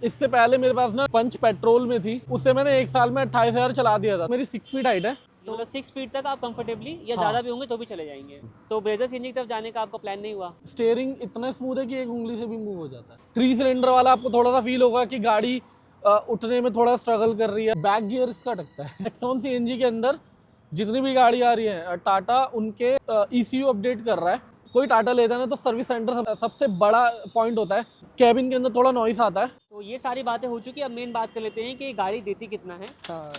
इससे पहले मेरे पास ना पंच पेट्रोल में थी, उससे मैंने एक साल में 28,000 चला दिया था। मेरी 6 फीट हाइट है, तो मतलब 6 फीट तक आप कंफर्टेबली या हाँ। ज़्यादा भी होंगे तो भी चले जाएंगे। तो ब्रेजा सीएनजी की तरफ जाने का आपका प्लान नहीं हुआ? स्टीयरिंग इतना स्मूथ है कि एक उंगली से भी मूव हो जाता है। 3 सिलेंडर वाला आपको थोड़ा सा फील होगा कि गाड़ी उठने में थोड़ा स्ट्रगल कर रही है। बैक गियर इसका अटकता है। नेक्सॉन सीएनजी के अंदर जितनी भी गाड़ी आ रही है, टाटा उनके ECU अपडेट कर रहा है। कोई टाटा लेता है ना तो सर्विस सेंटर सबसे बड़ा पॉइंट होता है। कैबिन के अंदर थोड़ा नॉइस आता है। तो ये सारी बातें हो चुकी, अब मेन बात कर लेते हैं कि गाड़ी देती कितना है। हाँ,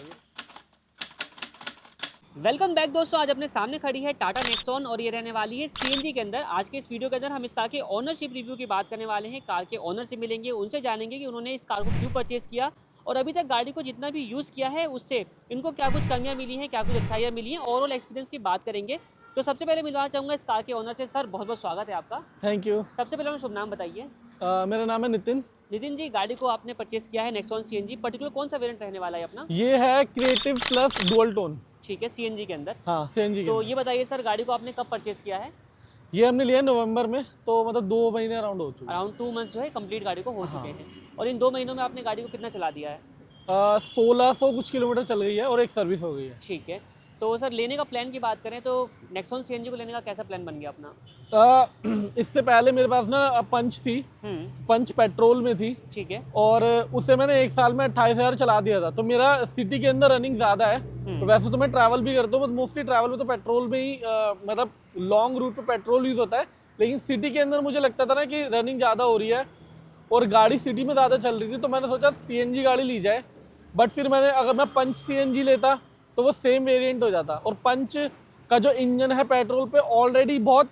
वेलकम बैक दोस्तों, आज अपने सामने खड़ी है टाटा नेक्सॉन और ये रहने वाली है सीएनजी के अंदर। आज के इस वीडियो के अंदर हम इस कार के ओनरशिप रिव्यू की बात करने वाले हैं। कार के ओनर से मिलेंगे, उनसे जानेंगे कि उन्होंने इस कार को क्यों परचेज किया और अभी तक गाड़ी को जितना भी यूज़ किया है उससे इनको क्या कुछ कमियां मिली हैं, क्या कुछ अच्छाइयाँ मिली हैं, ओवरऑल एक्सपीरियंस की बात करेंगे। तो सबसे पहले मिलवाना चाहूँगा इस कार के ओनर से। सर बहुत बहुत स्वागत है आपका। Thank you. सबसे पहले अपना शुभ नाम बताइए। मेरा नाम है नितिन। नितिन जी, गाड़ी को आपने परचेज किया है नेक्सॉन सीएनजी, पर्टिकुलर कौन सा वेरिएंट रहने वाला है अपना? ये है क्रिएटिव प्लस डुअल टोन। ठीक है, सीएनजी के अंदर। हाँ, सीएनजी के तो अंदर। ये बताइए सर, गाड़ी को आपने कब परचेज किया है? ये हमने लिया नवंबर में, तो मतलब 2 महीने अराउंड हो चुके हैं। अराउंड 2 मंथ्स जो है कंप्लीट गाड़ी को हो चुके हैं। और इन 2 महीनों में आपने गाड़ी को कितना चला दिया है? 1600 कुछ किलोमीटर चल गई है और एक सर्विस हो गई है। ठीक है। तो सर लेने का प्लान की बात करें तो नेक्सॉन सीएनजी को लेने का कैसा प्लान बन गया अपना? इससे पहले मेरे पास ना पंच थी, पंच पेट्रोल में थी। ठीक है। और उससे मैंने एक साल में 28,000 चला दिया था। तो मेरा सिटी के अंदर रनिंग ज़्यादा है। तो वैसे तो मैं ट्रैवल भी करता हूँ, बट मोस्टली ट्रैवल में तो पेट्रोल में ही मतलब लॉन्ग रूट पे पेट्रोल यूज़ होता है। लेकिन सिटी के अंदर मुझे लगता था ना कि रनिंग ज़्यादा हो रही है और गाड़ी सिटी में ज़्यादा चल रही थी, तो मैंने सोचा सीएनजी गाड़ी ली जाए। बट फिर मैंने, अगर मैं पंच सीएनजी लेता तो वो सेम वेरिएंट हो जाता। और पंच का जो इंजन है पेट्रोल पे ऑलरेडी बहुत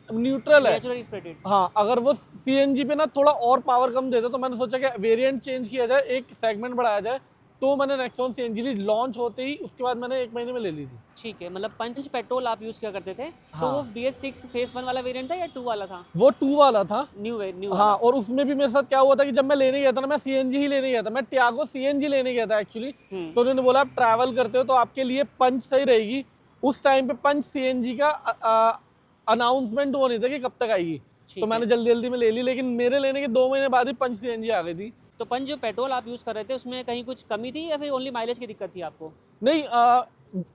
न्यूट्रल है। Naturally spreaded. हाँ, अगर वो सीएनजी पे ना थोड़ा और पावर कम देता, तो मैंने सोचा कि वेरिएंट चेंज किया जाए, एक सेगमेंट बढ़ाया जाए। तो मैंने नेक्सॉन सीएनजी ली। लॉन्च होते ही उसके बाद मैंने 1 महीने में ले ली थी। ठीक है, मतलब पंच पेट्रोल आप यूज़ किया करते थे। हाँ। तो वो BS6 फेस 1 वाला वेरिएंट था या 2 वाला था? वो 2 वाला था। न्यू हाँ, और उसमें भी मेरे साथ क्या हुआ था कि जब मैं लेने गया था ना, मैं सीएनजी ही लेने गया था। मैं टियागो सीएनजी लेने गया था एक्चुअली। तो उन्होंने बोला आप ट्रैवल करते हो तो आपके लिए पंच सही रहेगी। उस टाइम पे पंच सीएनजी का अनाउंसमेंट वो नहीं था कि कब तक आएगी। तो मैंने जल्दी जल्दी में ले ली, लेकिन मेरे लेने के 2 महीने बाद ही पंच सीएनजी आ गई थी। तो पंच जो पेट्रोल आप यूज़ कर रहे थे उसमें कहीं कुछ कमी थी या फिर ओनली माइलेज की दिक्कत थी आपको? नहीं,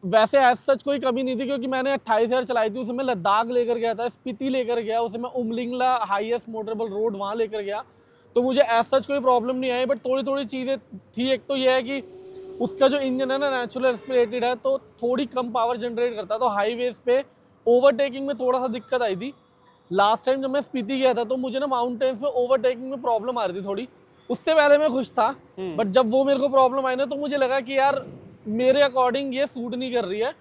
वैसे एज सच कोई कमी नहीं थी, क्योंकि मैंने 28,000 चलाई थी। उसे मैं लद्दाख लेकर गया था, स्पीति लेकर गया, उसे मैं उमलिंगला हाईएस्ट मोटरेबल रोड वहाँ लेकर गया। तो मुझे एज सच कोई प्रॉब्लम नहीं आई। बट थोड़ी थोड़ी चीज़ें थी। एक तो ये है कि उसका जो इंजन है ना नेचुरल एस्पिरेटेड है, तो थोड़ी कम पावर जनरेट करता है। तो हाईवेज पे ओवरटेकिंग में थोड़ा सा दिक्कत आई थी। लास्ट टाइम जब मैं स्पीति गया था तो मुझे ना माउंटेन्स में ओवरटेकिंग में प्रॉब्लम आ रही थी थोड़ी। उससे पहले मैं खुश था, बट जब वो मेरे को प्रॉब्लम आई ना, तो मुझे लगा कि यार मेरे अकॉर्डिंग ये सूट नहीं कर रही है।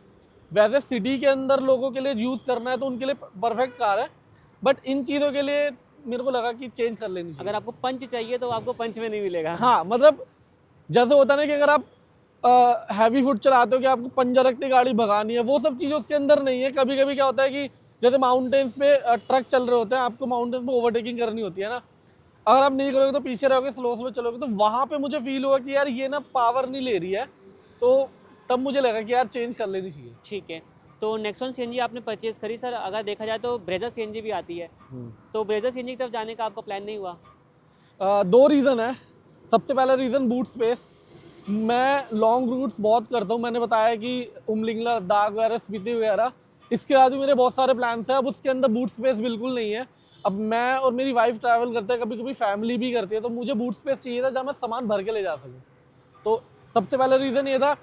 वैसे सिटी के अंदर लोगों के लिए यूज़ करना है तो उनके लिए परफेक्ट कार है, बट इन चीज़ों के लिए मेरे को लगा कि चेंज कर लेनी चाहिए। अगर आपको पंच चाहिए तो आपको पंच में नहीं मिलेगा। हाँ, मतलब जैसे होता है ना कि अगर आप हैवी फुट चलाते हो कि आपको पंजा रखते गाड़ी भगानी है, वो सब चीज़ें उसके अंदर नहीं है। कभी कभी क्या होता है कि जैसे माउंटेन्स पे ट्रक चल रहे होते हैं, आपको माउंटेन्स पे ओवरटेकिंग करनी होती है ना। अगर आप नहीं करोगे तो पीछे रहोगे, स्लो चलोगे, तो वहाँ पे मुझे फील हुआ कि यार ये ना पावर नहीं ले रही है। तो तब मुझे लगा कि यार चेंज कर लेनी चाहिए। ठीक है। तो नेक्सॉन सीएनजी आपने परचेज करी। सर अगर देखा जाए तो ब्रेजा सीएनजी भी आती है, तो ब्रेजा सीएनजी की तरफ जाने का आपका प्लान नहीं हुआ? 2 रीज़न है। सबसे पहला रीज़न बूट स्पेस। मैं लॉन्ग रूट्स बहुत करता हूँ। मैंने बताया कि उमलिंगला, लद्दाख वगैरह, स्पीति वगैरह। इसके बाद भी मेरे बहुत सारे प्लान्स हैं। अब उसके अंदर बूट स्पेस बिल्कुल नहीं है। अब मैं और मेरी वाइफ ट्रैवल करते हैं, कभी कभी फैमिली भी करती है, तो मुझे बूट स्पेस चाहिए था जहाँ मैं सामान भर के ले जा सकूँ। तो सबसे पहला रीज़न ये था।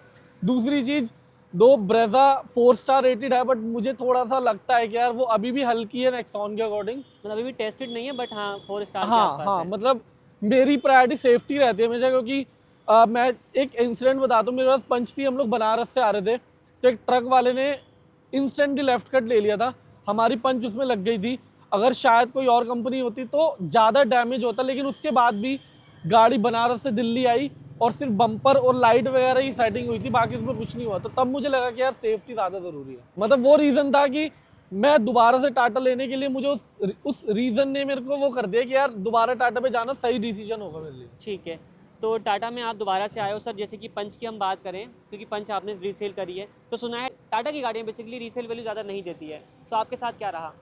दूसरी चीज़, 2 ब्रेजा 4 स्टार रेटेड है, बट मुझे थोड़ा सा लगता है कि यार वो अभी भी हल्की है नेक्सॉन के अकॉर्डिंग। मतलब अभी भी टेस्टेड नहीं है, बट हाँ 4 स्टार के हाँ आसपास हाँ, है। मतलब मेरी प्रायोरिटी सेफ्टी रहती है हमेशा। क्योंकि मैं एक इंसिडेंट बताता हूँ। मेरे पास पंच थी, हम लोग बनारस से आ रहे थे, तो एक ट्रक वाले ने इंस्टेंटली लेफ्ट कट ले लिया था। हमारी पंच उसमें लग गई थी। अगर शायद कोई और कंपनी होती तो ज़्यादा डैमेज होता, लेकिन उसके बाद भी गाड़ी बनारस से दिल्ली आई और सिर्फ बम्पर और लाइट वगैरह ही सेटिंग हुई थी, बाकी उसमें कुछ नहीं हुआ। तो तब मुझे लगा कि यार सेफ्टी ज़्यादा ज़रूरी है। मतलब वो रीज़न था कि मैं दोबारा से टाटा लेने के लिए, मुझे उस रीज़न ने मेरे को वो कर दिया कि यार दोबारा टाटा पे जाना सही डिसीजन होगा मेरे लिए। ठीक है। तो टाटा में आप दोबारा से आए हो सर। जैसे कि पंच की हम बात करें, क्योंकि पंच आपने रीसेल करी है, तो सुना है टाटा की गाड़ियाँ बेसिकली रीसेल वैल्यू ज़्यादा नहीं देती है, तो आपके साथ क्या रहा?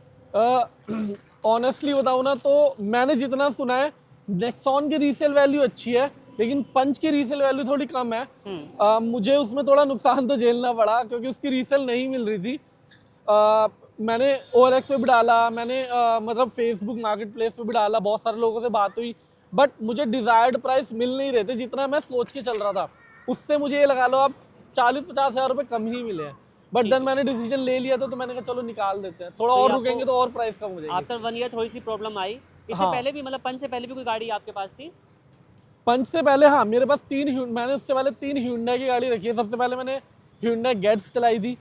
ऑनेस्टली बताऊँ ना, तो मैंने जितना सुना है नेक्सॉन की रीसेल वैल्यू अच्छी है, लेकिन पंच की रीसेल वैल्यू थोड़ी कम है। मुझे उसमें थोड़ा नुकसान तो झेलना पड़ा क्योंकि उसकी रीसेल नहीं मिल रही थी। मैंने OLX पे भी डाला, मैंने मतलब फेसबुक मार्केट प्लेस पे भी डाला, बहुत सारे लोगों से बात हुई, बट मुझे डिज़ायर्ड प्राइस मिल नहीं रहे थे जितना मैं सोच के चल रहा था। उससे मुझे ये लगा लो आप 40-50 हज़ार रुपये कम ही मिले हैं। बट देन मैंने डिसीजन ले लिया तो मैंने कहा चलो निकाल देते हैं, थोड़ा और रुकेंगे तो और प्राइस कम हो जाएगी। आफ्टर 1 ईयर थोड़ी सी प्रॉब्लम आई। इससे हाँ। पहले भी मतलब पंच से पहले भी कोई गाड़ी आपके पास थी? पंच से पहले हाँ, मेरे पास मैंने उससे पहले 3 Hyundai की गाड़ी रखी है। सबसे पहले मैंने Hyundai Getz चलाई थी,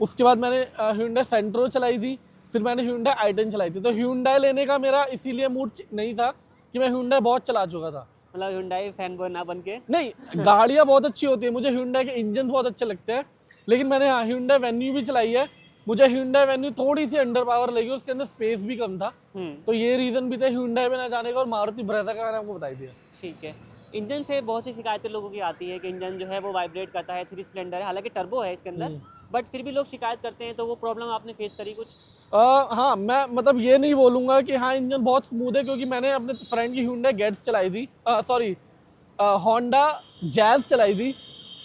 उसके बाद मैंने Hyundai Santro चलाई थी, फिर मैंने Hyundai i10 चलाई थी। तो Hyundai लेने का मेरा इसीलिए मूड नहीं था कि मैं Hyundai बहुत चला चुका था। मतलब Hyundai फैन बॉय ना बन के? नहीं, गाड़ियाँ बहुत अच्छी होती है, मुझे Hyundai के इंजन बहुत अच्छे लगते हैं, लेकिन मैंने हाँ Hyundai Venue भी चलाई है। मुझे Hyundai Venue थोड़ी सी अंडर पावर लगी, उसके अंदर स्पेस भी कम था, तो ये रीज़न भी था Hyundai पे ना जाने का। और मारुति ब्रेज़ा का मैंने आपको बता दिया। ठीक है। इंजन से बहुत सी शिकायतें लोगों की आती है कि इंजन जो है वो वाइब्रेट करता है, 3 सिलेंडर है, हालांकि टर्बो है इसके अंदर, बट फिर भी लोग शिकायत करते हैं। तो वो प्रॉब्लम आपने फेस करी कुछ? हाँ, मैं मतलब ये नहीं बोलूँगा कि हाँ इंजन बहुत स्मूथ है, क्योंकि मैंने अपने फ्रेंड की Hyundai Getz चलाई थी, सॉरी Honda Jazz चलाई थी।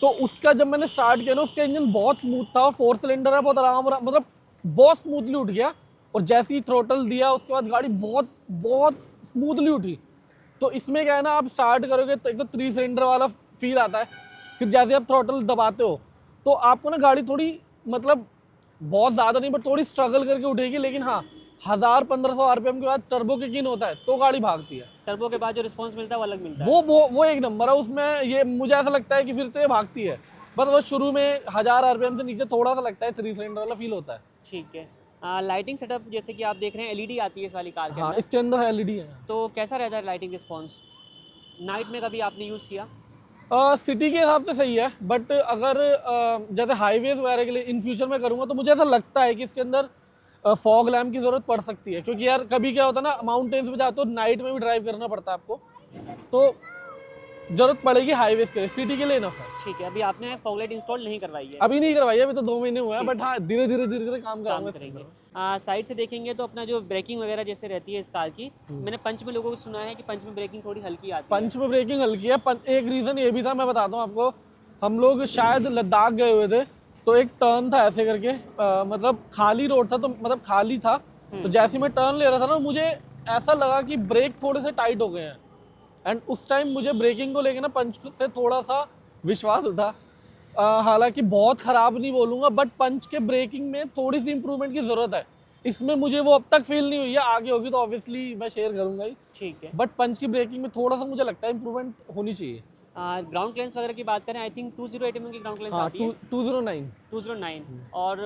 तो उसका जब मैंने स्टार्ट किया ना, उसका इंजन बहुत स्मूथ था, 4 सिलेंडर है, बहुत आराम मतलब बहुत स्मूथली उठ गया। और जैसे ही थ्रोटल दिया उसके बाद गाड़ी बहुत बहुत स्मूथली उठी। तो इसमें क्या है ना, आप स्टार्ट करोगे तो एक तो 3 सिलेंडर वाला फील आता है, फिर जैसे आप थ्रोटल दबाते हो तो आपको ना गाड़ी थोड़ी मतलब बहुत ज़्यादा नहीं बट थोड़ी स्ट्रगल करके उठेगी। लेकिन हाँ, 1000-1500 RPM के बाद टर्बो किक इन होता है तो गाड़ी भागती है। टर्बो के बाद जो रिस्पॉन्स मिलता है वो अलग मिलता है। वो एक नंबर है उसमें। ये मुझे ऐसा लगता है कि फिर तो ये भागती है, बस वो शुरू में 1000 RPM से नीचे थोड़ा सा लगता है, 3 सिलेंडर वाला फील होता है। ठीक है। लाइटिंग सेटअप जैसे कि आप देख रहे हैं LED आती है इस वाली कार के हाँ, अंदर, इसके अंदर LED है। तो कैसा रहता है लाइटिंग रिस्पॉन्स? नाइट में कभी आपने यूज़ किया? सिटी के हिसाब से सही है, बट अगर जैसे हाईवेज वगैरह के लिए इन फ्यूचर में करूँगा तो मुझे ऐसा लगता है कि इसके अंदर फॉग लैम्प की ज़रूरत पड़ सकती है, क्योंकि यार कभी क्या होता है ना, माउंटेन्स पे जाते हो नाइट में भी ड्राइव करना पड़ता है आपको, तो ज़रूरत पड़ेगी हाईवेज के लिए। सिटी के लिए इनफ है। ठीक है। अभी आपने फॉग लाइट इंस्टॉल नहीं करवाई है? अभी नहीं करवाई है, अभी तो 2 महीने हुए हैं, बट हाँ धीरे धीरे काम काम कराऊंगा। करेंगे। साइड से देखेंगे तो अपना जो ब्रेकिंग वगैरह जैसे रहती है इस कार की, मैंने पंच में लोगों को सुना है कि पंच में ब्रेकिंग थोड़ी हल्की आती है। पंच में ब्रेकिंग हल्की है। एक रीज़न ये भी था, मैं बताता हूँ आपको। हम लोग शायद लद्दाख गए हुए थे, तो एक टर्न था ऐसे करके, मतलब खाली रोड था, तो मतलब खाली था, तो जैसे मैं टर्न ले रहा था ना, मुझे ऐसा लगा कि ब्रेक थोड़े से टाइट हो गए हैं। एंड उस टाइम मुझे ब्रेकिंग को लेकर ना पंच से थोड़ा सा विश्वास उठा। हालांकि बहुत ख़राब नहीं बोलूँगा, बट पंच के ब्रेकिंग में थोड़ी सी इंप्रूवमेंट की ज़रूरत है। इसमें मुझे वो अब तक फील नहीं हुई है, आगे होगी तो ऑब्वियसली मैं शेयर करूँगा ही। ठीक है। बट पंच की ब्रेकिंग में थोड़ा सा मुझे लगता है इंप्रूवमेंट होनी चाहिए। ग्राउंड क्लियरेंस वगैरह की बात करें, आई थिंक 208 mm की ग्राउंड क्लियरेंस हाँ, आती है। 209। 209 और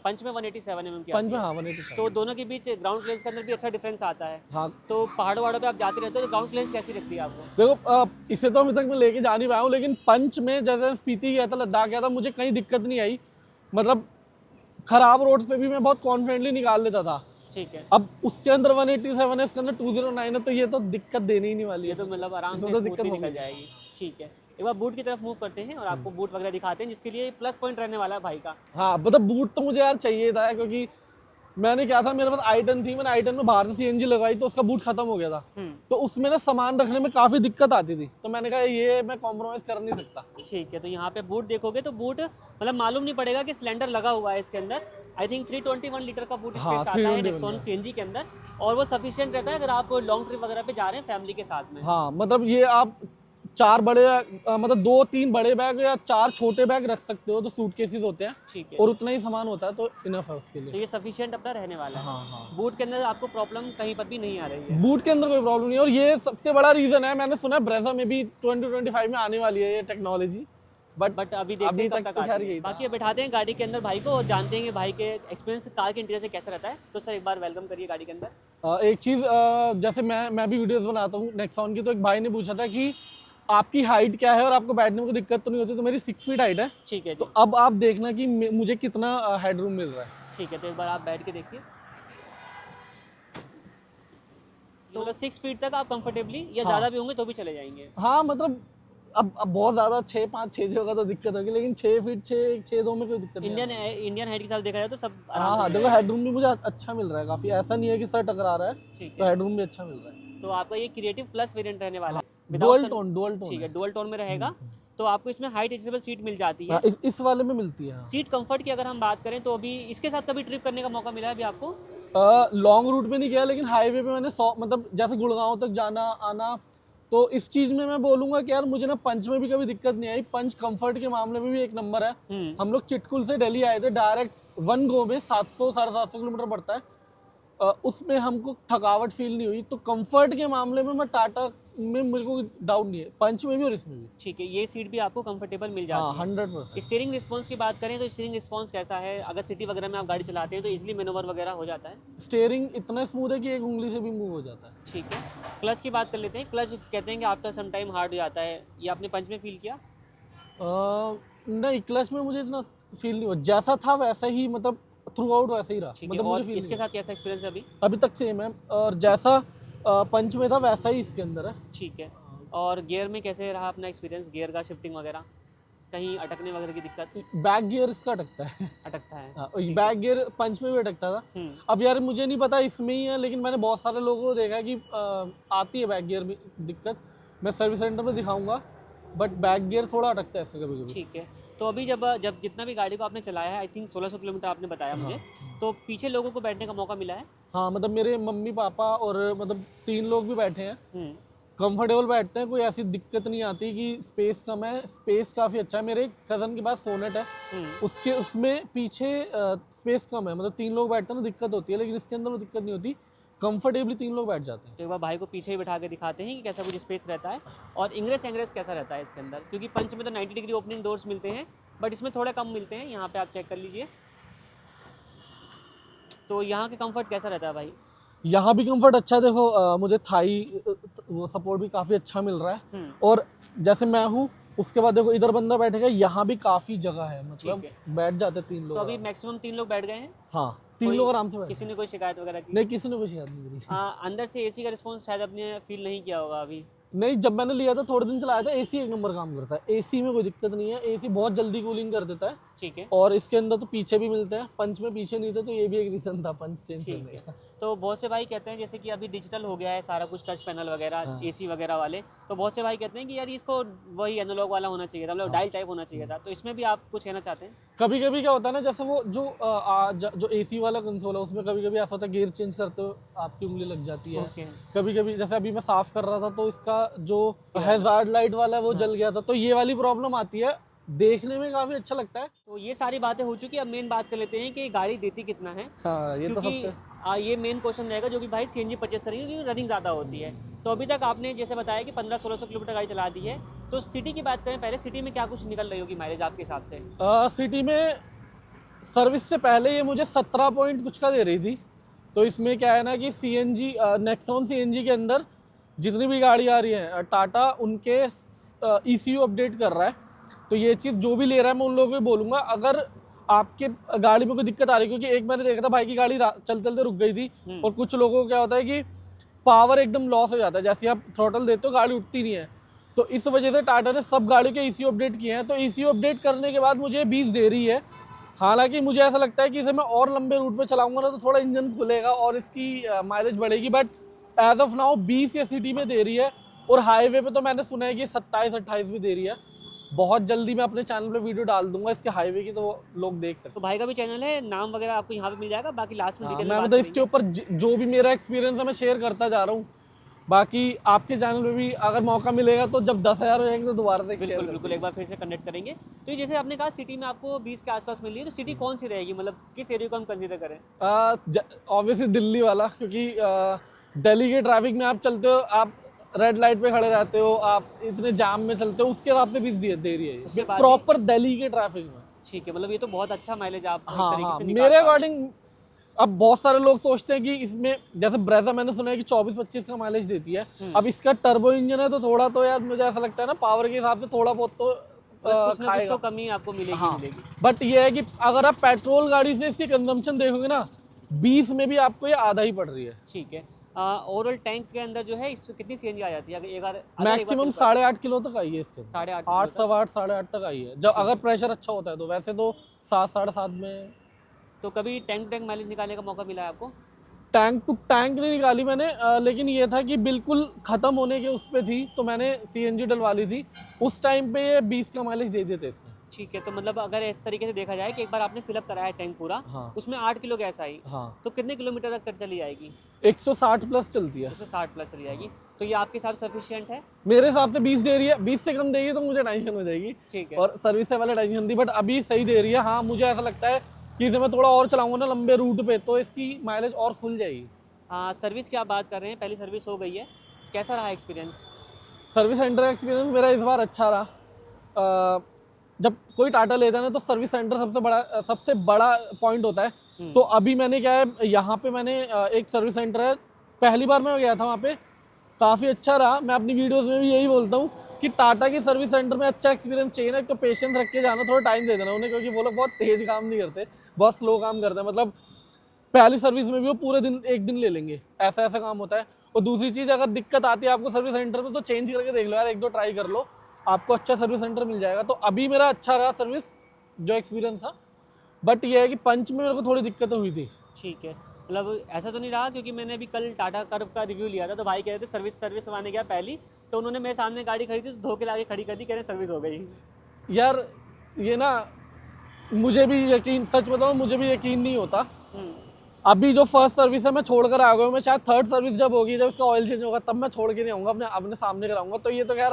पंच में 187 mm की पंच आती में है। हाँ 187। तो दोनों के बीच ग्राउंड क्लियरेंस के अंदर भी अच्छा डिफरेंस आता है। हाँ तो पहाड़ों वहाड़ों पे आप जाते रहते हो तो ग्राउंड क्लियरेंस कैसी लगती है आपको? देखो, इसे तो अभी तक मैं लेके जा नहीं पाया हूँ, लेकिन पंच में जैसे स्पीति गया था, लद्दाख गया था, मुझे कहीं दिक्कत नहीं आई। मतलब खराब रोड्स पे भी मैं बहुत कॉन्फिडेंटली निकाल लेता था। ठीक है। अब उसके अंदर 187 है, इसके अंदर 209 है, तो ये तो दिक्कत देनी ही नहीं वाली ये है। तो मतलब आराम से इसमें तो स्मूथली दिक्कत निकल होगी। जाएगी। ठीक है। एक बार बूट की तरफ मूव करते हैं और आपको बूट वगैरह दिखाते हैं, जिसके लिए प्लस पॉइंट रहने वाला है भाई का। हाँ मतलब बूट तो मुझे यार चाहिए था, क्योंकि मैंने क्या था, मेरे पास i10 थी, मैंने i10 में बाहर से CNG लगाई तो उसका बूट खत्म हो गया था, तो उसमें ना सामान रखने में काफ़ी दिक्कत आती थी, तो मैंने कहा ये मैं कॉम्प्रोमाइज़ कर नहीं सकता। ठीक है। तो यहाँ पे बूट देखोगे तो बूट मतलब मालूम नहीं पड़ेगा कि सिलेंडर लगा हुआ है इसके अंदर। आई थिंक 321 लीटर का बूट हाँ, स्पेस आता है 321 नेक्सॉन CNG के अंदर, और वो सफिशिएंट रहता है अगर आप लॉन्ग ट्रिप वगैरह पे जा रहे हैं फैमिली के साथ में। हाँ मतलब ये आप 4 बड़े मतलब 2-3 बड़े बैग या 4 छोटे बैग रख सकते हो, तो सूटकेसेस होते हैं। ठीक है। और उतना ही सामान होता है, तो इनफ है उसके तो लिए। ये सफिशिएंट अपना रहने वाला है। हाँ हाँ, बूट के अंदर आपको प्रॉब्लम कहीं पर भी नहीं आ रही है। बूट के अंदर कोई प्रॉब्लम नहीं है, और ये सबसे बड़ा रीज़न है। मैंने सुना है ब्रेज़ा में भी 2025 में आने वाली है ये टेक्नोलॉजी, बट अभी देखते हैं कब तक तो खैर आती है। यही था। बाकी बैठाते हैं गाड़ी के अंदर भाई को और जानते हैं कि भाई के एक्सपीरियंस कार के इंटीरियर से कैसा रहता है। तो सर एक बार वेलकम करिए गाड़ी के अंदर। एक चीज़, जैसे मैं भी वीडियोस बनाता हूँ नेक्सॉन की, तो एक भाई ने पूछा था कि आपकी हाइट क्या है और आपको बैठने में कोई दिक्कत तो नहीं होती। तो मेरी 6 फीट हाइट है। ठीक है। तो अब आप देखना कि मुझे कितना हेडरूम मिल रहा है। ठीक है। तो एक बार आप बैठ के देखिए। तो 6 फीट तक आप कंफर्टेबली या ज़्यादा भी होंगे तो भी चले जाएंगे। हाँ मतलब अब बहुत ज़्यादा 6-5-6 होगा तो दिक्कत होगी, लेकिन 6 फीट 6-2 में कोई दिक्कत नहीं है। इंडियन हाइट के साथ देखा जाए तो सब हाँ आराम हाँ, से देखो हेडरूम भी मुझे अच्छा मिल रहा है काफ़ी, ऐसा नहीं है कि सर टकरा रहा है, ठीक तो है। हेडरूम भी अच्छा मिल रहा है। तो आपका ये क्रिएटिव प्लस वेरिएंट रहने वाला है, डुअल टोन ठीक है, डुअल टोन में रहेगा। तो आपको इसमें हाइट एडजस्टेबल सीट मिल जाती है। हाँ, इस वाले में मिलती है। सीट कंफर्ट की अगर हम बात करें तो अभी इसके साथ कभी ट्रिप करने का मौका मिला है अभी आपको? लॉन्ग रूट पे नहीं किया, लेकिन हाईवे पे मैंने 100 मतलब जैसे गुड़गांव तक जाना आना, तो इस चीज में मैं बोलूंगा कि यार मुझे ना पंच में भी कभी दिक्कत नहीं आई। पंच कंफर्ट के मामले में भी एक नंबर है। हम लोग चिटकुल से दिल्ली आए थे डायरेक्ट, वन गो में 700-750 किलोमीटर पड़ता है। उसमें हमको थकावट फील नहीं हुई। तो कंफर्ट के मामले में मैं टाटा में मेरे को डाउट नहीं है, पंच में भी और इसमें भी। ठीक है, ये सीट भी आपको कंफर्टेबल मिल जाती है। 100%। स्टीयरिंग रिस्पॉन्स की बात करें तो स्टीयरिंग रिस्पॉन्स कैसा है? अगर सिटी वगैरह में आप गाड़ी चलाते हैं तो इजीली मैनोवर वगैरह हो जाता है? स्टीयरिंग इतना स्मूथ है कि एक उंगली से भी मूव हो जाता है। ठीक है, क्लच की बात कर लेते हैं। क्लच कहते हैं कि आफ्टर सम टाइम हार्ड हो जाता है, ये आपने पंच में फील किया? नहीं, क्लच में मुझे इतना फील नहीं हुआ, जैसा था वैसा ही, मतलब थ्रू आउट वैसा ही रहा। ठीक है, मतलब और मुझे फील इसके साथ कैसा एक्सपीरियंस है अभी? अभी तक सेम है, और जैसा पंच में था वैसा ही इसके अंदर है। ठीक है, और गियर में कैसे रहा अपना एक्सपीरियंस? गियर का शिफ्टिंग वगैरह, कहीं अटकने वगैरह की दिक्कत? बैक गियर इसका अटकता है। अटकता है? हाँ, बैक गियर पंच में भी अटकता था। अब यार मुझे नहीं पता इसमें ही है, लेकिन मैंने बहुत सारे लोगों को देखा कि आती है बैक गियर में दिक्कत। मैं सर्विस सेंटर में दिखाऊंगा, बट बैक गियर थोड़ा अटकता है इसका कभी कभी। ठीक है, तो अभी जब जब जितना भी गाड़ी को आपने चलाया है, आई थिंक 1600 किलोमीटर आपने बताया मुझे, तो पीछे लोगों को बैठने का मौका मिला है? हाँ, मतलब मेरे मम्मी पापा और मतलब 3 लोग भी बैठे हैं। कंफर्टेबल बैठते हैं, कोई ऐसी दिक्कत नहीं आती कि स्पेस कम है। स्पेस काफ़ी अच्छा है। मेरे कज़न के पास सोनेट है, उसमें पीछे स्पेस कम है, मतलब 3 लोग बैठते हैं ना, दिक्कत होती है, लेकिन इसके अंदर वो दिक्कत नहीं होती। कंफर्टेबली 3 लोग बैठ जाते हैं। तो एक बार भाई को पीछे ही बिठा के दिखाते हैं कि कैसा कुछ स्पेस रहता है और इंग्रेस एंग्रेस कैसा रहता है इसके अंदर, क्योंकि पंच में तो 90 डिग्री ओपनिंग डोर्स मिलते हैं, बट इसमें थोड़े कम मिलते हैं। यहाँ पे आप चेक कर लीजिए, तो यहाँ के कंफर्ट कैसा रहता है भाई? यहाँ भी कंफर्ट अच्छा है। देखो मुझे थाई वो सपोर्ट भी काफ़ी अच्छा मिल रहा है। और जैसे मैं हूँ, उसके बाद देखो इधर बंदा बैठेगा, यहाँ भी काफ़ी जगह है, मतलब बैठ जाते 3 लोग। तो अभी मैक्सिमम 3 लोग बैठ गए हैं? हाँ, 3 लोग आराम से बैठ। किसी ने कोई शिकायत वगैरह की? नहीं, किसी ने कोई शिकायत नहीं करी। हाँ, अंदर से एसी का रिस्पॉन्स शायद आपने फील नहीं किया होगा अभी। नहीं, जब मैंने लिया था थोड़े दिन चलाया था, एसी एक नंबर काम करता है। एसी में कोई दिक्कत नहीं है, एसी बहुत जल्दी कूलिंग कर देता है। ठीक है, और इसके अंदर तो पीछे भी मिलते हैं, पंच में पीछे नहीं थे, तो ये भी एक रीज़न था पंच चेंज करने का। तो बहुत से भाई कहते हैं जैसे कि अभी डिजिटल हो गया है सारा कुछ, टच पैनल वगैरह, एसी वगैरह वाले, तो बहुत से भाई कहते हैं कि यार इसको वही एनालॉग वाला होना चाहिए था, मतलब डायल टाइप होना चाहिए था। तो इसमें भी आप कुछ कहना चाहते हैं? कभी कभी क्या होता है ना, जैसे वो जो एसी वाला कंसोल है, उसमें कभी कभी ऐसा होता है गियर चेंज करते हो आपकी उंगली लग जाती है। कभी कभी जैसे अभी मैं साफ कर रहा था, तो इसका जो हैजार्ड लाइट वाला है वो जल गया था, तो ये वाली प्रॉब्लम आती है। देखने में काफी अच्छा लगता है। तो ये सारी बातें हो चुकी, अब मेन बात कर लेते हैं कि गाड़ी देती कितना है। हाँ, ये क्योंकि तो ये मेन क्वेश्चन रहेगा जो कि भाई सीएनजी परचेस करेंगे, क्योंकि रनिंग ज़्यादा होती है। तो अभी तक आपने जैसे बताया कि 1500-1600 किलोमीटर गाड़ी चला दी है, तो सिटी की बात करें, पहले सिटी में क्या कुछ निकल रही होगी माइलेज आपके हिसाब से? सिटी में सर्विस से पहले ये मुझे 17 पॉइंट कुछ का दे रही थी। तो इसमें क्या है ना कि सीएनजी नेक्सॉन सीएनजी के अंदर जितनी भी गाड़ी आ रही है, टाटा उनके ECU अपडेट कर रहा है। तो ये चीज़ जो भी ले रहा है, मैं उन लोगों को बोलूँगा, अगर आपके गाड़ी में कोई दिक्कत आ रही है, क्योंकि एक मैंने देखा था भाई की गाड़ी चलते चलते रुक गई थी, और कुछ लोगों को क्या होता है कि पावर एकदम लॉस हो जाता है, जैसे आप थ्रॉटल देते हो गाड़ी उठती नहीं है। तो इस वजह से टाटा ने सब गाड़ियों के ECU अपडेट किए हैं। तो ECU अपडेट करने के बाद मुझे 20 दे रही है। हालांकि मुझे ऐसा लगता है कि इसे मैं और लंबे रूट पे चलाऊंगा ना, तो थोड़ा इंजन खुलेगा और इसकी माइलेज बढ़ेगी, बट एज ऑफ नाउ 20 या सिटी में दे रही है। और हाईवे पे तो मैंने सुना है कि 27-28 भी दे रही है। बहुत जल्दी मैं अपने चैनल पे वीडियो डाल दूंगा इसके हाईवे की, तो लोग देख सकते हैं। तो भाई का भी चैनल है, नाम वगैरह आपको यहाँ पे मिल जाएगा, बाकी लास्ट में डिटेल में मैं बात मतलब करेंगे। इसके ऊपर जो भी मेरा एक्सपीरियंस है मैं शेयर करता जा रहा हूँ। बाकी आपके चैनल पे भी अगर मौका मिलेगा, तो जब 10,000 हो जाएंगे तो दोबारा से शेयर बिल्कुल एक बार फिर से कनेक्ट करेंगे। तो ये जैसे आपने कहा सिटी में आपको 20 के आसपास मिल रही है, तो सिटी कौन सी रहेगी, मतलब किस एरिया को हम कंसीडर करें? ऑब्वियसली दिल्ली वाला, क्योंकि दिल्ली के ट्रैफिक में आप चलते हो, आप रेड लाइट पे खड़े रहते हो, आप इतने जाम में चलते हो, उसके हिसाब से 20 दे रही है प्रॉपर दिल्ली के ट्रैफिक में। ठीक है, मतलब ये तो बहुत अच्छा माइलेज आप हाँ, एक तरीके से निकाल मेरे पा रहे हैं। अकॉर्डिंग। अब बहुत सारे लोग सोचते हैं कि इसमें, जैसे ब्रेजा मैंने सुना है कि 24-25 का माइलेज देती है। अब इसका टर्बो इंजन है, तो थोड़ा तो यार मुझे ऐसा लगता है ना, पावर के हिसाब से थोड़ा बहुत तो कुछ ना कुछ खाएगा। तो कमी आपको मिलेगी। हाँ, बट ये है कि अगर आप पेट्रोल गाड़ी से इसकी कंजम्पशन देखोगे ना, 20 में भी आपको ये आधा ही पड़ रही है। ठीक है, ओवरऑल टैंक के अंदर जो है इस कितनी सीएनजी आ जाती है? अगर मैक्सिमम 8.5 किलो तक आई है इसके। 8.5 8, 8.5 तक आई है, जब अगर प्रेशर अच्छा होता है। तो वैसे तो 7, 7.5 में। तो कभी टैंक माइलेज निकालने का मौका मिला है आपको? टैंक टू टैंक नहीं निकाली मैंने, लेकिन ये था कि बिल्कुल ख़त्म होने के उस पे थी, तो मैंने सीएनजी डलवा ली थी। उस टाइम पे ये 20 का माइलेज दे देते इसमें। ठीक है, तो मतलब अगर इस तरीके से देखा जाए कि एक बार आपने फिलअप कराया टैंक पूरा, हाँ उसमें 8 किलो गैस आई, हाँ, तो कितने किलोमीटर तक चली जाएगी? 160 प्लस चलती है 160 प्लस चली जाएगी। तो ये आपके हिसाब से सफिशिएंट है? मेरे हिसाब से। 20 दे रही है, 20 से कम देगी तो मुझे टेंशन हो जाएगी, ठीक है। और सर्विस से वाले टेंशन थी, बट अभी सही दे रही है। हाँ, मुझे ऐसा लगता है कि इसे मैं थोड़ा और चलाऊंगा ना लंबे रूट पे, तो इसकी माइलेज और खुल जाएगी। हाँ, सर्विस की आप बात कर रहे हैं, पहली सर्विस हो गई है, कैसा रहा एक्सपीरियंस? सर्विस सेंटर का एक्सपीरियंस मेरा इस बार अच्छा रहा। जब कोई टाटा लेता है ना, तो सर्विस सेंटर सबसे बड़ा पॉइंट होता है। तो अभी मैंने क्या है, यहाँ पे मैंने एक सर्विस सेंटर है, पहली बार मैं गया था वहाँ पे, काफ़ी अच्छा रहा। मैं अपनी वीडियोस में भी यही बोलता हूँ कि टाटा की सर्विस सेंटर में अच्छा एक्सपीरियंस चाहिए ना, एक तो पेशेंस रख के जाना, थोड़ा टाइम दे देना उन्हें, क्योंकि वो लोग बहुत तेज़ काम नहीं करते, बहुत स्लो काम करते हैं। मतलब पहली सर्विस में भी वो पूरे दिन एक दिन ले लेंगे, ऐसा ऐसा काम होता है। और दूसरी चीज़, अगर दिक्कत आती है आपको सर्विस सेंटर में, तो चेंज करके देख लो यार, एक दो ट्राई कर लो, आपको अच्छा सर्विस सेंटर मिल जाएगा। तो अभी मेरा अच्छा रहा सर्विस जो एक्सपीरियंस था, बट ये है कि पंच में मेरे को थोड़ी दिक्कतें हुई थी। ठीक है, मतलब ऐसा तो नहीं रहा, क्योंकि मैंने अभी कल टाटा कर्व का रिव्यू लिया था, तो भाई कह रहे थे सर्विस करवाने गया पहली, तो उन्होंने मेरे सामने गाड़ी खड़ी थी, तो धो के लाके खड़ी कर दी, कह रहे सर्विस हो गई। यार ये ना, मुझे भी यकीन, सच बताऊँ मुझे भी यकीन नहीं होता। अभी जो फर्स्ट सर्विस है मैं छोड़ कर आ गया हूँ, मैं शायद थर्ड सर्विस जब होगी, जब इसका ऑयल चेंज होगा, तब मैं छोड़ के नहीं आऊँगा, अपने सामने कराऊंगा। तो ये तो यार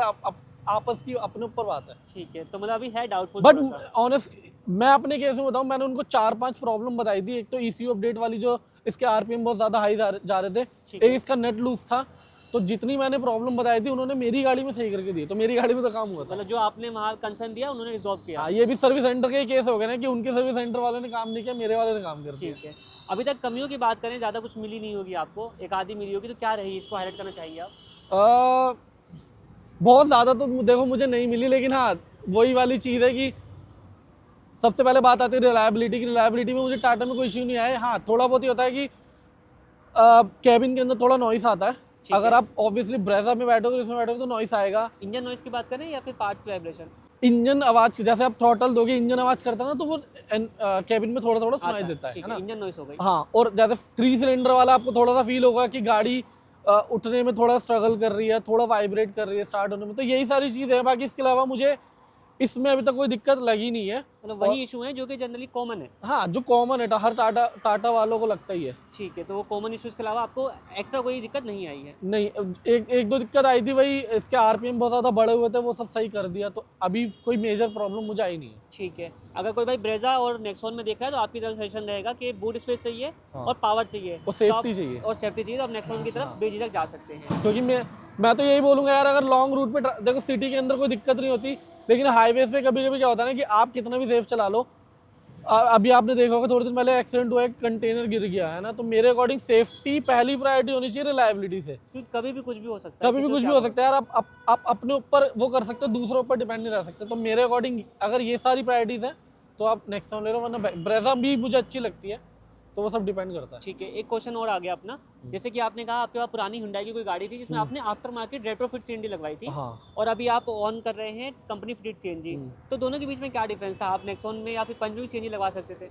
आपस की अपने ऊपर बात है। ठीक है, तो मतलब अभी है डाउटफुल बट थोड़ा सा। ऑनेस्ट, मैं अपने केस में बताऊँ, मैंने उनको 4-5 प्रॉब्लम बताई थी। एक तो ECU अपडेट वाली, जो इसके RPM बहुत ज़्यादा हाई जा रहे थे, ठीक है। एक इसका नेट लूज था। तो जितनी मैंने प्रॉब्लम बताई थी, उन्होंने मेरी गाड़ी में सही करके दी, तो मेरी गाड़ी में तो काम हुआ था। मतलब जो आपने वहाँ कंसर्न दिया उन्होंने रिजॉल्व किया। हाँ, ये भी सर्विस सेंटर के केस हो गए ना, कि उनके सर्विस सेंटर वाले ने काम नहीं किया, मेरे वाले ने काम कर दिया। ठीक है, अभी तक कमियों की बात करें, ज़्यादा कुछ मिली नहीं होगी आपको, एक आधी मिली होगी, तो क्या रही, इसको हाईलाइट करना चाहिए आप? बहुत ज़्यादा तो देखो मुझे नहीं मिली, लेकिन हाँ, वही वाली चीज़ है कि सबसे पहले बात आती है रिलायबिलिटी की। रिलायबिलिटी में मुझे टाटा में कोई इश्यू नहीं आया। हाँ, थोड़ा बहुत ही होता है कि कैबिन के अंदर थोड़ा नॉइस आता है। अगर आप ऑब्वियसली ब्रेजा में बैठोगे, इसमें बैठोगे, तो नॉइस आएगा। इंजन नॉइस की बात करें या फिर पार्ट्स की वाइब्रेशन? इंजन आवाज़, जैसे आप थ्रॉटल दोगे, इंजन आवाज़ करता है ना, तो वो कैबिन में थोड़ा थोड़ा सुनाई देता है ना। इंजन नॉइस हो गई। हाँ, और जैसे 3 सिलेंडर वाला आपको थोड़ा सा फील होगा कि गाड़ी उठने में थोड़ा स्ट्रगल कर रही है, थोड़ा वाइब्रेट कर रही है स्टार्ट होने में। तो यही सारी चीज़ें हैं, बाकी इसके अलावा मुझे इसमें अभी तक कोई दिक्कत लगी नहीं है। मतलब वही इशू है जो कि जनरली कॉमन है। हाँ, जो कॉमन है, हर टाटा वालों को लगता ही है। ठीक है, तो वो कॉमन इश्यूज के अलावा आपको एक्स्ट्रा कोई दिक्कत नहीं आई है? नहीं, एक दो दिक्कत आई थी, वही इसके RPM बहुत ज़्यादा बढ़े हुए थे, वो सब सही कर दिया, तो अभी कोई मेजर प्रॉब्लम मुझे आई नहीं है। ठीक है, अगर कोई भाई ब्रेजा और नेक्सॉन में देख रहा है, तो आपकी तरफ सजेशन रहेगा कि बूट स्पेस चाहिए और पावर चाहिए और सेफ्टी चाहिए, और सेफ्टी चाहिए, तो आप नेक्सॉन की तरफ बेझिझक जा सकते हैं। क्योंकि मैं तो यही बोलूँगा यार, अगर लॉन्ग रूट पे देखो, सिटी के अंदर कोई दिक्कत नहीं होती, लेकिन हाईवेज पे कभी कभी क्या होता है ना, कि आप कितना भी सेफ चला लो। अभी आपने देखा होगा, थोड़े दिन पहले एक्सीडेंट हुआ, एक कंटेनर गिर गया है ना, तो मेरे अकॉर्डिंग सेफ्टी पहली प्रायोरिटी होनी चाहिए रिलायबिलिटी से। क्योंकि कभी भी कुछ भी हो सकता है, कभी भी कुछ भी हो सकता है यार, आप अपने ऊपर वो कर सकते हो, दूसरों ऊपर डिपेंड नहीं रह सकते। तो मेरे अकॉर्डिंग अगर ये सारी प्रायोरिटीज़ हैं, तो आप नेक्सॉन ले लो, वरना ब्रेजा भी मुझे अच्छी लगती है, तो वो सब डिपेंड करता है। ठीक है, एक क्वेश्चन और आ गया अपना, जैसे कि आपने कहा आपके पास पुरानी हुंडई की कोई गाड़ी थी जिसमें आपने आफ्टर मार्केट रेट्रोफिट CNG लगवाई थी, हाँ, और अभी आप ऑन कर रहे हैं कंपनी फिटेड CNG, तो दोनों के बीच में क्या डिफरेंस था? आप नेक्सॉन में या फिर पंच में भी CNG लगवा सकते थे?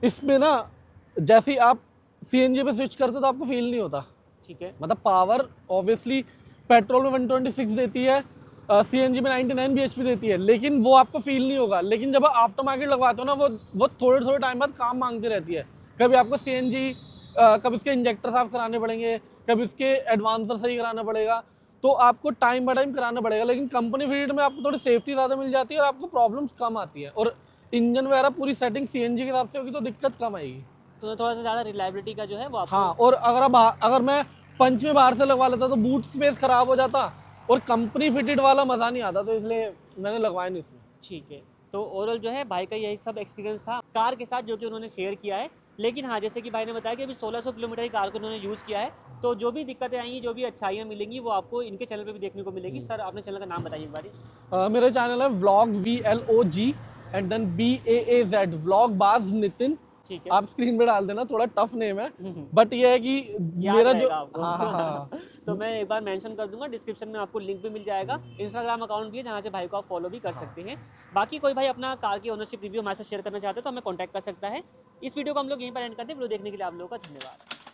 इसमें ना, जैसे ही आप CNG पे स्विच करते हो, तो आपको फील नहीं होता। ठीक है, मतलब पावर ऑब्वियसली पेट्रोल में 126 देती है, CNG में 99 bhp देती है, लेकिन वो आपको फील नहीं होगा। लेकिन जब आप आफ्टर मार्केट लगवाते हो ना, वो थोड़े थोड़े टाइम बाद काम मांगती रहती है। कभी आपको CNG, कभी इसके इंजेक्टर साफ कराने पड़ेंगे, कभी इसके एडवांसर सही कराना पड़ेगा, तो आपको टाइम बाय टाइम कराना पड़ेगा। लेकिन कंपनी फीड में आपको थोड़ी सेफ्टी ज़्यादा मिल जाती है, और आपको प्रॉब्लम्स कम आती है, और इंजन वगैरह पूरी सेटिंग CNG के हिसाब से होगी, तो दिक्कत कम आएगी। तो थोड़ा सा ज़्यादा रिलायबिलिटी का जो है वो आपको। हाँ, और अगर मैं पंच में बाहर से लगवा लेता, तो बूट स्पेस खराब हो जाता, और कंपनी फिटेड वाला मज़ा नहीं आता, तो इसलिए मैंने लगवाया नहीं इसमें। ठीक है, तो ओवरऑल जो है भाई का यही सब एक्सपीरियंस था कार के साथ जो कि उन्होंने शेयर किया है। लेकिन हाँ, जैसे कि भाई ने बताया कि अभी 1600 किलोमीटर की कार को उन्होंने यूज़ किया है, तो जो भी दिक्कतें आएंगी, जो भी अच्छाइयाँ मिलेंगी, वो आपको इनके चैनल पे भी देखने को मिलेगी। सर, आपने चैनल का नाम बताइए एक बारी। मेरा चैनल है vlog VLOG and then BAAZ, vlog Baaz Nitin. ठीक है, आप स्क्रीन पे डाल देना, थोड़ा टफ नेम है, बट ये है कि याद मेरा जो रहेगा आपको। हाँ तो मैं एक बार मेंशन कर दूंगा, डिस्क्रिप्शन में आपको लिंक भी मिल जाएगा। इंस्टाग्राम अकाउंट भी है जहाँ से भाई को आप फॉलो भी कर सकते हैं। बाकी कोई भाई अपना कार की ओनरशिप रिव्यू हमारे साथ शेयर करना चाहते हैं, तो हमें कॉन्टैक्ट कर सकता है। इस वीडियो को हम लोग यहीं पर एंड करते हैं। वीडियो देखने के लिए आप लोगों का धन्यवाद।